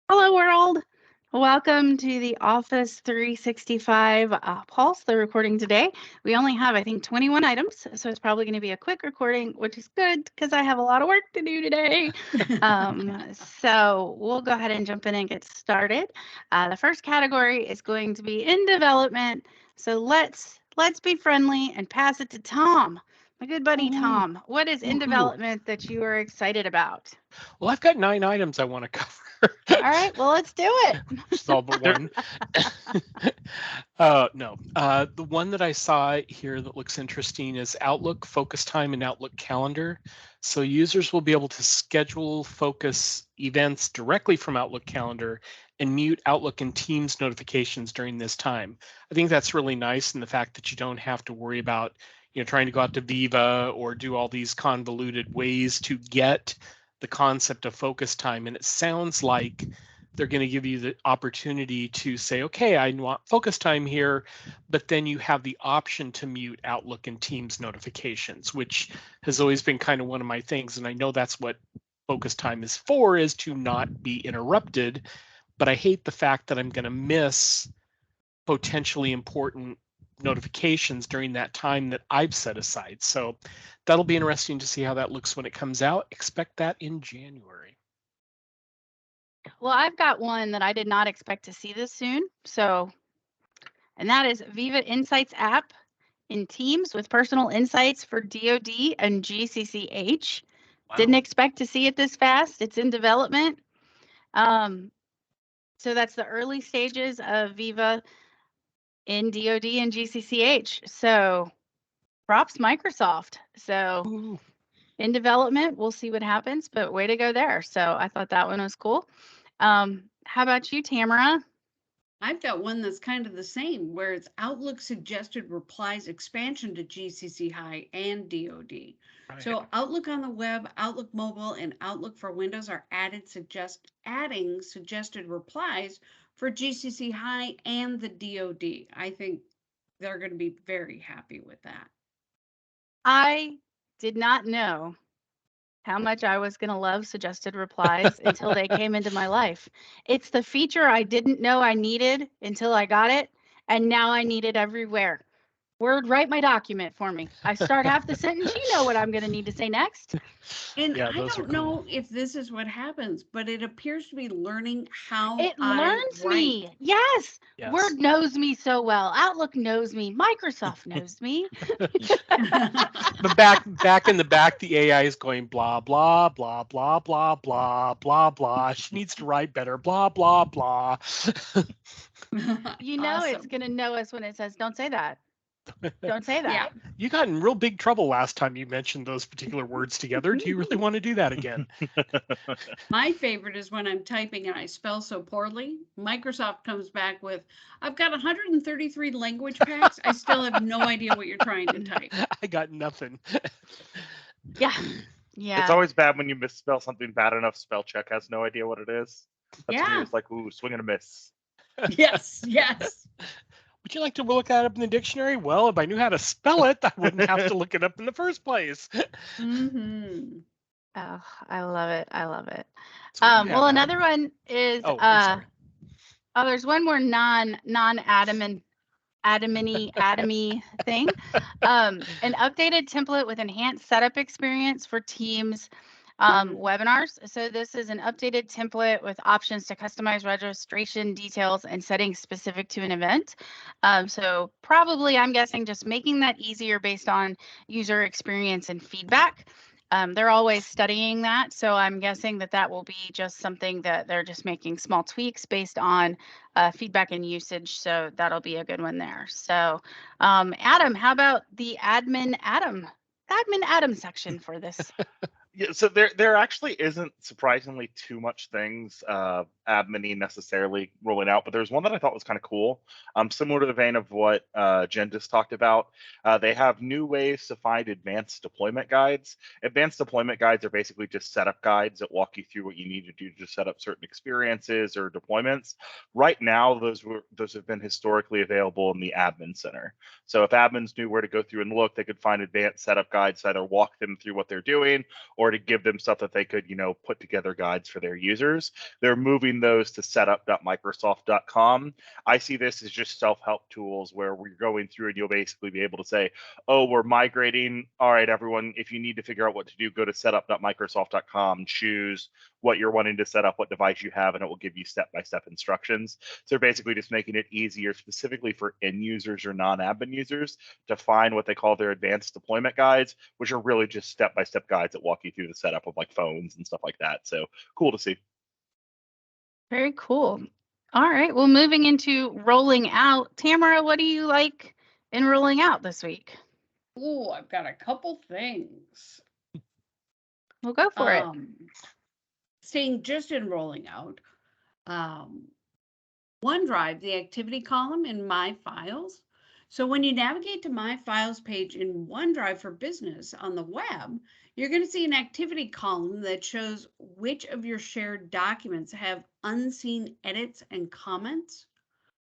Hello, world. Welcome to the Office 365 Pulse, the recording today. We only have, I think, 21 items, so it's probably going to be a quick recording, which is good because I have a lot of work to do today. So we'll go ahead and jump in and get started. The first category is going to be in development. So let's be friendly and pass it to Tom, my good buddy Tom. What is in development that you are excited about? Well, I've got 9 items I want to cover. All right, well, let's do it. Which is all but one. No. The one that I saw here that looks interesting is Outlook Focus Time and Outlook Calendar. So users will be able to schedule focus events directly from Outlook Calendar and mute Outlook and Teams notifications during this time. I think that's really nice in the fact that you don't have to worry about trying to go out to Viva or do all these convoluted ways to get the concept of focus time. And it sounds like they're going to give you the opportunity to say, okay, I want focus time here, but then you have the option to mute Outlook and Teams notifications, which has always been kind of one of my things. And I know that's what focus time is for, is to not be interrupted. But I hate the fact that I'm going to miss potentially important notifications during that time that I've set aside. So that'll be interesting to see how that looks when it comes out. Expect that in January. Well, I've got one that I did not expect to see this soon. And that is Viva Insights app in Teams with personal insights for DoD and GCCH. Wow. Didn't expect to see it this fast. It's in development. So that's the early stages of Viva in DoD and GCCH. So props Microsoft. So Ooh. In development, we'll see what happens, but way to go there. So I thought that one was cool. How about you, Tamara? I've got one that's kind of the same, where it's Outlook suggested replies expansion to GCC High and DoD. Right. So Outlook on the web, Outlook mobile, and Outlook for Windows are adding suggested replies for GCC High and the DoD. I think they're going to be very happy with that. I did not know how much I was going to love suggested replies until they came into my life. It's the feature I didn't know I needed until I got it, and now I need it everywhere. Word, write my document for me. I start half the sentence, you know what I'm going to need to say next. And yeah, I don't know if this is what happens, but it appears to be learning how it learns me. Yes. Word knows me so well. Outlook knows me. Microsoft knows me. But back in the back, the AI is going blah, blah, blah, blah, blah, blah, blah, blah. She needs to write better, blah, blah, blah. You know, awesome. It's going to know us when it says, don't say that. Don't say that. Yeah. You got in real big trouble last time you mentioned those particular words together. Do you really want to do that again? My favorite is when I'm typing and I spell so poorly. Microsoft comes back with, I've got 133 language packs. I still have no idea what you're trying to type. I got nothing. Yeah. Yeah. It's always bad when you misspell something bad enough. Spell check has no idea what it is. That's yeah. me. It's like, ooh, swing and a miss. Yes. Yes. Would you like to look that up in the dictionary? Well, if I knew how to spell it, I wouldn't have to look it up in the first place. Mm-hmm. Oh, I love it. I love it. Well, another one is there's one more non-adaminy thing. An updated template with enhanced setup experience for Teams webinars. So this is an updated template with options to customize registration details and settings specific to an event. So probably, I'm guessing, just making that easier based on user experience and feedback. They're always studying that. So I'm guessing that will be just something that they're just making small tweaks based on feedback and usage. So that'll be a good one there. So Adam, how about the admin Adam section for this? Yeah, so there actually isn't surprisingly too much things admin-y necessarily rolling out, but there's one that I thought was kind of cool. Similar to the vein of what Jen just talked about. They have new ways to find advanced deployment guides. Advanced deployment guides are basically just setup guides that walk you through what you need to do to set up certain experiences or deployments. Right now, those have been historically available in the admin center. So if admins knew where to go through and look, they could find advanced setup guides to either walk them through what they're doing or to give them stuff that they could, put together guides for their users. They're moving moving those to setup.microsoft.com. I see this as just self-help tools where we're going through and you'll basically be able to say, oh, we're migrating. All right, everyone, if you need to figure out what to do, go to setup.microsoft.com, choose what you're wanting to set up, what device you have, and it will give you step-by-step instructions. So basically just making it easier specifically for end users or non-admin users to find what they call their advanced deployment guides, which are really just step-by-step guides that walk you through the setup of like phones and stuff like that. So cool to see. Very cool. All right. Well, moving into rolling out, Tamara, what do you like in rolling out this week? Oh, I've got a couple things. We'll go for it. Staying just in rolling out, OneDrive, the activity column in My Files. So when you navigate to My Files page in OneDrive for Business on the web, you're going to see an activity column that shows which of your shared documents have unseen edits and comments,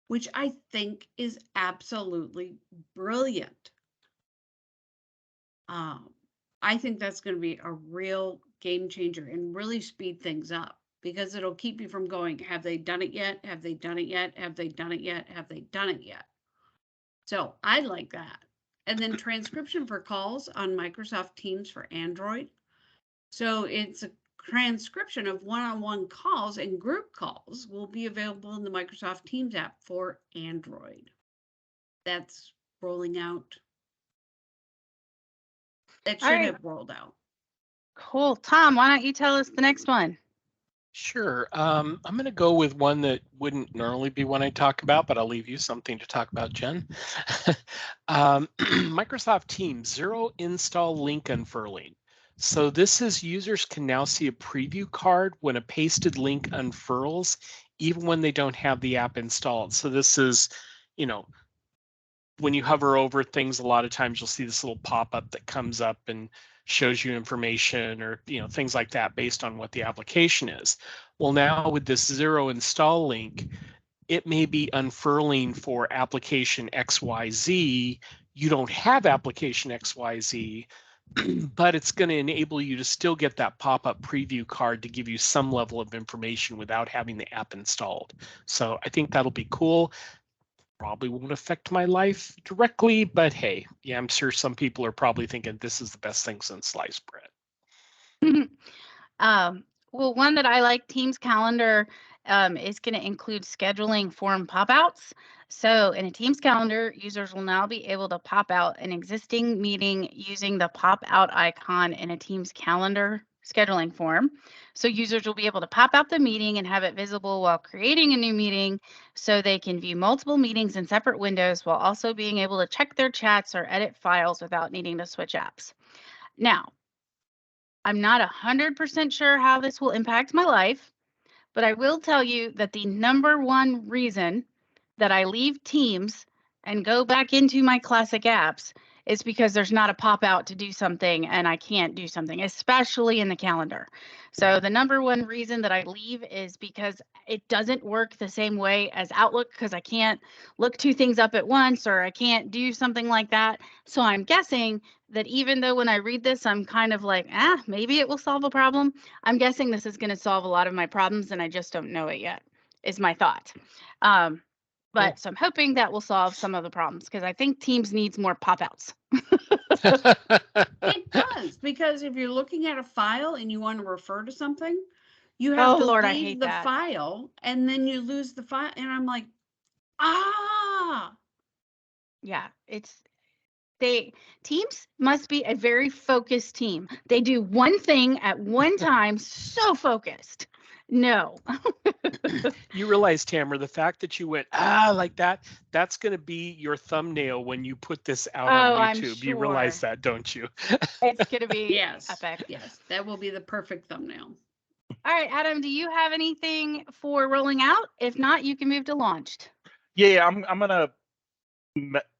which I think is absolutely brilliant. I think that's going to be a real game changer and really speed things up, because it'll keep you from going, have they done it yet? Have they done it yet? Have they done it yet? Have they done it yet? So I like that. And then transcription for calls on Microsoft Teams for Android. So it's a transcription of one-on-one calls and group calls will be available in the Microsoft Teams app for Android. That's rolling out. That should have rolled out. Cool. Tom, why don't you tell us the next one? Sure. I'm going to go with one that wouldn't normally be one I talk about, but I'll leave you something to talk about, Jen. Microsoft Teams Zero Install Link Unfurling. So this is users can now see a preview card when a pasted link unfurls, even when they don't have the app installed. So this is, you know, when you hover over things, a lot of times you'll see this little pop-up that comes up and shows you information or things like that based on what the application is. Well, now with this zero install link, it may be unfurling for application XYZ. You don't have application XYZ, but it's going to enable you to still get that pop-up preview card to give you some level of information without having the app installed. So I think that'll be cool. Probably won't affect my life directly, but hey, yeah, I'm sure some people are probably thinking this is the best thing since sliced bread. Well, one that I like, Teams Calendar, is going to include scheduling form pop-outs. So in a Teams Calendar, users will now be able to pop out an existing meeting using the pop-out icon in a Teams Calendar scheduling form. So users will be able to pop out the meeting and have it visible while creating a new meeting, so they can view multiple meetings in separate windows while also being able to check their chats or edit files without needing to switch apps. Now, I'm not 100% sure how this will impact my life, but I will tell you that the number one reason that I leave Teams and go back into my classic apps is because there's not a pop out to do something and I can't do something, especially in the calendar. So the number one reason that I leave is because it doesn't work the same way as Outlook, because I can't look two things up at once or I can't do something like that. So I'm guessing that even though when I read this, I'm kind of like, maybe it will solve a problem. I'm guessing this is going to solve a lot of my problems and I just don't know it yet, is my thought. But so I'm hoping that will solve some of the problems, because I think Teams needs more pop-outs. It does, because if you're looking at a file and you want to refer to something, you have to leave the file and then you lose the file. And I'm like, Yeah, Teams must be a very focused team. They do one thing at one time, so focused. No. You realize, Tamara, the fact that you went, like that, that's going to be your thumbnail when you put this out on YouTube. I'm sure. You realize that, don't you? It's going to be yes, epic. Yes, that will be the perfect thumbnail. All right, Adam, do you have anything for rolling out? If not, you can move to launched. Yeah, I'm going to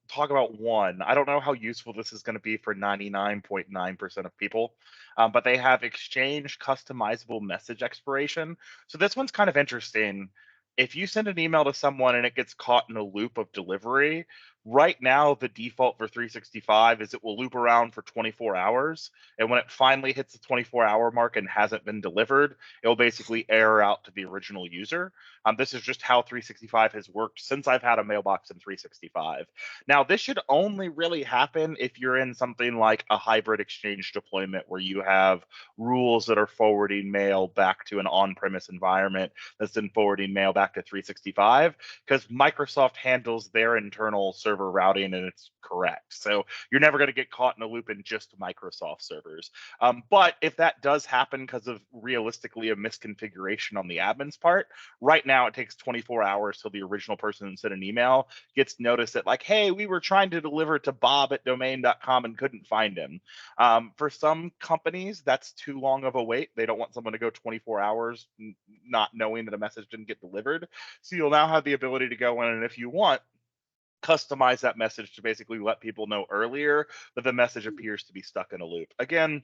talk about one. I don't know how useful this is going to be for 99.9% of people, but they have Exchange customizable message expiration. So this one's kind of interesting. If you send an email to someone and it gets caught in a loop of delivery, Right now, the default for 365 is it will loop around for 24 hours. And when it finally hits the 24-hour mark and hasn't been delivered, it will basically error out to the original user. This is just how 365 has worked since I've had a mailbox in 365. Now, this should only really happen if you're in something like a hybrid Exchange deployment where you have rules that are forwarding mail back to an on-premise environment that's then forwarding mail back to 365, because Microsoft handles their internal server routing and it's correct. So you're never going to get caught in a loop in just Microsoft servers. But if that does happen because of realistically a misconfiguration on the admin's part, right now it takes 24 hours till the original person that sent an email gets notice that like, hey, we were trying to deliver to bob@domain.com and couldn't find him. For some companies, that's too long of a wait. They don't want someone to go 24 hours not knowing that a message didn't get delivered. So you'll now have the ability to go in and if you want, customize that message to basically let people know earlier that the message appears to be stuck in a loop. Again,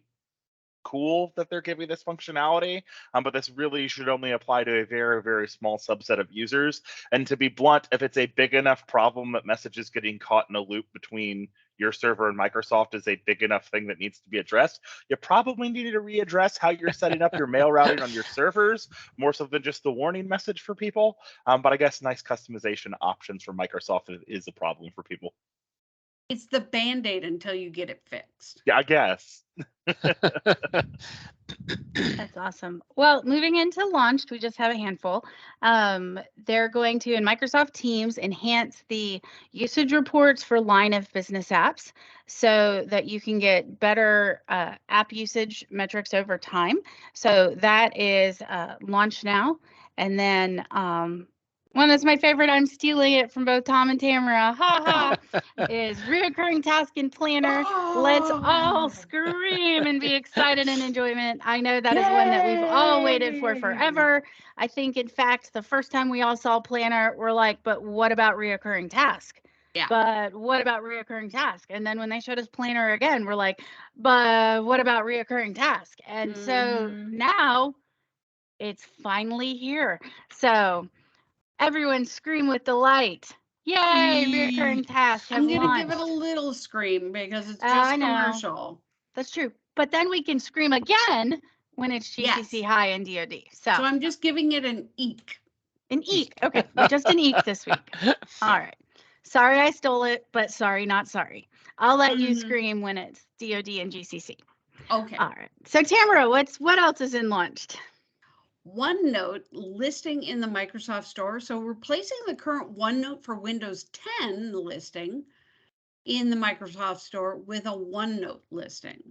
cool that they're giving this functionality, but this really should only apply to a very, very small subset of users. And to be blunt, if it's a big enough problem that messages getting caught in a loop between your server and Microsoft is a big enough thing that needs to be addressed, you probably need to readdress how you're setting up your mail routing on your servers, more so than just the warning message for people. But I guess nice customization options for Microsoft is a problem for people. It's the Band-Aid until you get it fixed. Yeah, I guess. That's awesome. Well, moving into launched, we just have a handful. They're going to, in Microsoft Teams, enhance the usage reports for line of business apps so that you can get better app usage metrics over time. So that is launched now. And then one that's my favorite, I'm stealing it from both Tom and Tamara, ha ha, is reoccurring task and planner. Let's all scream and be excited and enjoyment. I know that is one that we've all waited for forever. I think, in fact, the first time we all saw planner, we're like, but what about reoccurring task? Yeah. But what about reoccurring task? And then when they showed us planner again, we're like, but what about reoccurring task? And so now it's finally here. So everyone scream with delight. Yay, reoccurring task has I'm going to launched. give it a little scream because it's just I know. commercial. That's true. But then we can scream again when it's GCC Yes. High and DoD. So I'm just giving it an eek. an eek. Okay, just an eek this week. All right. Sorry I stole it, but sorry, not sorry. I'll let you scream when it's DoD and GCC. Okay. All right. So Tamara, what else is in launched? OneNote listing in the Microsoft Store. So replacing the current OneNote for Windows 10 listing in the Microsoft Store with a OneNote listing.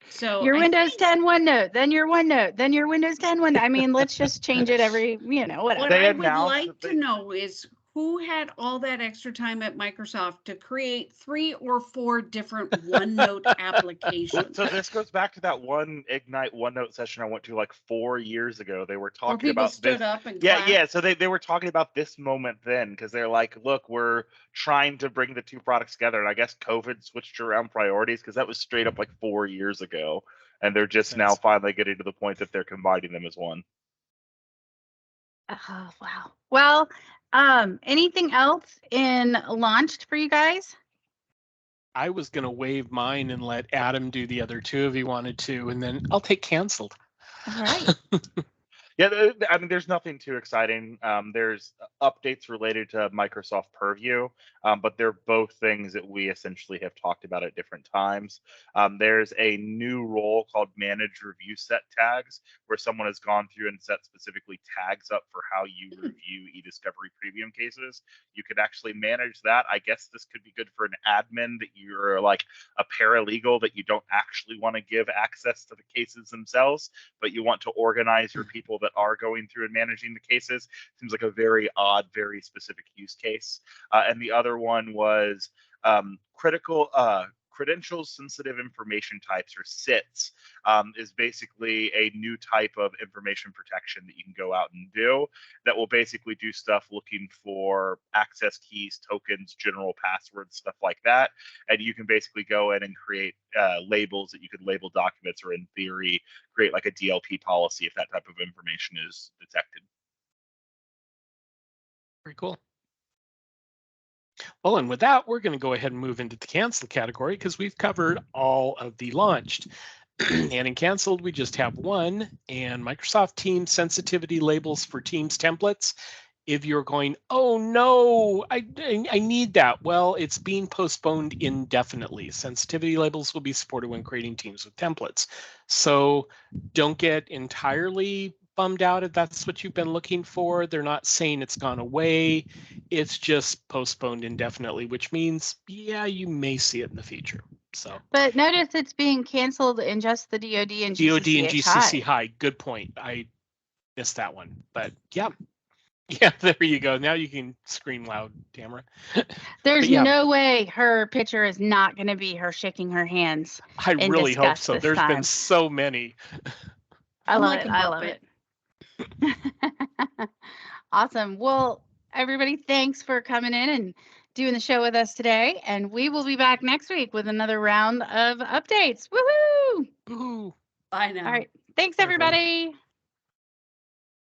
So your Windows 10 OneNote, then your OneNote, then your Windows 10 OneNote. I mean, let's just change it every, whatever. What I would like to know is who had all that extra time at Microsoft to create 3 or 4 different OneNote applications? So this goes back to that one Ignite OneNote session I went to like 4 years ago. They were talking about stood this. Up and Yeah. So they were talking about this moment then because they're like, look, we're trying to bring the two products together. And I guess COVID switched around priorities because that was straight up like 4 years ago. And they're just now finally getting to the point that they're combining them as one. Oh, wow. Well, anything else in launched for you guys? I was going to waive mine and let Adam do the other two if he wanted to, and then I'll take canceled. All right. Yeah, I mean, there's nothing too exciting. There's updates related to Microsoft Purview, but they're both things that we essentially have talked about at different times. There's a new role called Manage Review Set Tags, where someone has gone through and set specifically tags up for how you review eDiscovery Premium cases. You could actually manage that. I guess this could be good for an admin that you're like a paralegal that you don't actually want to give access to the cases themselves, but you want to organize your people that are going through and managing the cases. Seems like a very odd, very specific use case. And the other one was credentials sensitive information types, or CITs, is basically a new type of information protection that you can go out and do that will basically do stuff looking for access keys, tokens, general passwords, stuff like that. And you can basically go in and create labels that you could label documents, or in theory, create like a DLP policy if that type of information is detected. Very cool. Well, and with that, we're going to go ahead and move into the cancel category because we've covered all of the launched. And in canceled, we just have one, and Microsoft Teams sensitivity labels for Teams templates. If you're going, oh no, I need that. Well, it's being postponed indefinitely. Sensitivity labels will be supported when creating Teams with templates. So don't get entirely bummed out if that's what you've been looking for. They're not saying it's gone away. It's just postponed indefinitely, which means, yeah, you may see it in the future. So, but notice it's being canceled in just the DoD and DoD and GCC High. High. Good point. I missed that one, but yeah. Yeah, there you go. Now you can scream loud, Tamara. There's no way her picture is not going to be her shaking her hands. I really hope so. There's been so many. I love it. I love it. Awesome. Well, everybody, thanks for coming in and doing the show with us today. And we will be back next week with another round of updates. Woohoo! Woohoo! Bye now. All right. Thanks, everybody.